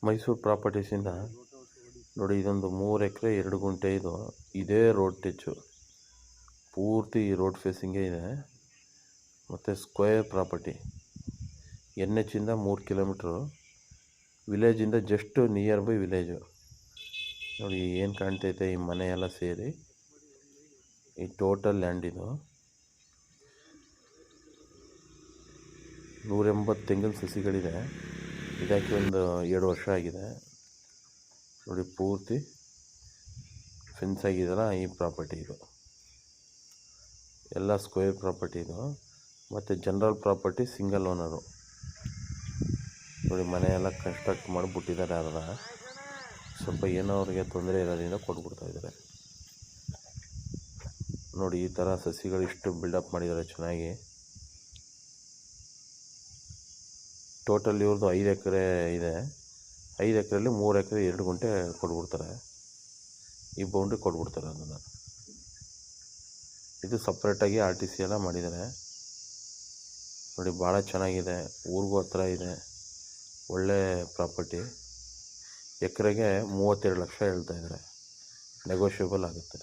ಮೈಸೂರು ಪ್ರಾಪರ್ಟೀಸಿಂದ ನೋಡಿ, ಇದೊಂದು 3 ಎಕರೆ 2 ಗುಂಟೆ. ಇದೇ ರೋಡ್ ಟಚ್ಚು, ಪೂರ್ತಿ ರೋಡ್ ಫೇಸಿಂಗೇ ಇದೆ. ಮತ್ತು ಸ್ಕ್ವೇರ್ ಪ್ರಾಪರ್ಟಿ, NH ಇಂದ 3 ಕಿಲೋಮೀಟ್ರು, ವಿಲೇಜಿಂದ ಜಸ್ಟ್ ನಿಯರ್ ಬೈ ವಿಲೇಜು. ನೋಡಿ ಏನು ಕಾಣ್ತೈತೆ ಈ ಮನೆ ಎಲ್ಲ ಸೇರಿ, ಈ ಟೋಟಲ್ ಲ್ಯಾಂಡ್ ಇದು 180 ತೆಂಗಿನ ಸಸಿಗಳಿದೆ. ಇದಕ್ಕೆ ಒಂದು 2 ವರ್ಷ ಆಗಿದೆ. ನೋಡಿ ಪೂರ್ತಿ ಫೆನ್ಸ್ ಆಗಿದೆಯಲ್ಲ, ಈ ಪ್ರಾಪರ್ಟಿ ಇದು ಎಲ್ಲ ಸ್ಕ್ವೇರ್ ಪ್ರಾಪರ್ಟಿ ಇದು. ಮತ್ತು ಜನರಲ್ ಪ್ರಾಪರ್ಟಿ ಸಿಂಗಲ್ ಓನರು. ನೋಡಿ ಮನೆಯೆಲ್ಲ ಕನ್ಸ್ಟ್ರಕ್ಟ್ ಮಾಡಿಬಿಟ್ಟಿದ್ದಾರೆ. ಅದರ ಸ್ವಲ್ಪ ಏನೋ ಅವ್ರಿಗೆ ತೊಂದರೆ ಇರೋದ್ರಿಂದ ಕೊಟ್ಬಿಡ್ತಾಯಿದ್ದಾರೆ. ನೋಡಿ ಈ ಥರ ಸಸಿಗಳು ಇಷ್ಟು ಬಿಲ್ಡಪ್ ಮಾಡಿದ್ದಾರೆ ಚೆನ್ನಾಗಿ. ಟೋಟಲ್ ಇವ್ರದ್ದು 5 ಎಕರೆ ಇದೆ. 5 ಎಕರೆಯಲ್ಲಿ 3 ಎಕರೆ 2 ಗುಂಟೆ ಕೊಟ್ಬಿಡ್ತಾರೆ. ಈ ಬೌಂಡ್ರಿ ಕೊಟ್ಬಿಡ್ತಾರೆ. ಅದನ್ನು ಇದು ಸಪ್ರೇಟಾಗಿ RTC ಎಲ್ಲ ಮಾಡಿದ್ದಾರೆ. ನೋಡಿ ಭಾಳ ಚೆನ್ನಾಗಿದೆ, ಊರಿಗೂ ಹತ್ರ ಇದೆ, ಒಳ್ಳೆ ಪ್ರಾಪರ್ಟಿ. ಎಕರೆಗೆ 32 ಲಕ್ಷ ಹೇಳ್ತಾಯಿದ್ದಾರೆ, ನೆಗೋಷಿಯಬಲ್ ಆಗುತ್ತೆ.